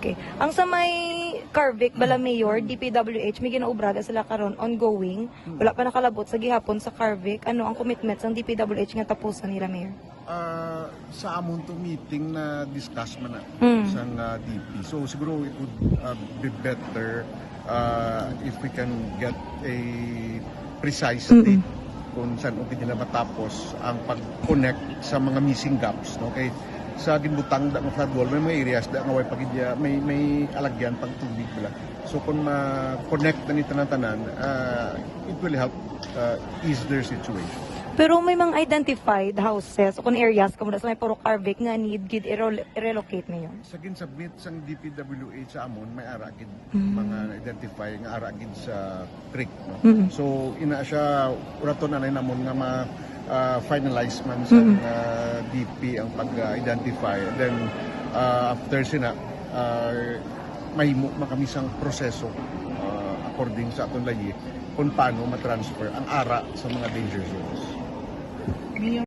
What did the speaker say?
Okay. Ang sa may Carvic, bala Mayor, DPWH, may ginaubrada sila karon ongoing. Wala pa nakalabot sa gihapon sa Carvic. Ano ang commitment ng DPWH nga tapusan nila, Mayor? Sa amon to meeting na discuss man na sa DP. So siguro it would be better if we can get a precise date kung saan nila matapos ang pag-connect sa mga missing gaps. No? Okay? Sa ginbutang da ng flood wall, may mga areas da nga way pagidya, may alagyan pag tubig bala. So kung ma-connect na nito ng tanan, it will help ease their situation. Pero may mga identified houses o kung areas kamo sa may puro Carvic nga need gid i-relocate niyo. Sa ginsubmit sang DPWH sa amon may ara gid mga identify nga ara gid sa creek, no? So ina siya uraton na namon nga finalize man sa DP ang pag-identify. Then after sina mahimo makamisang proseso according sa aton layi kung paano matransfer ang ara sa mga danger zones.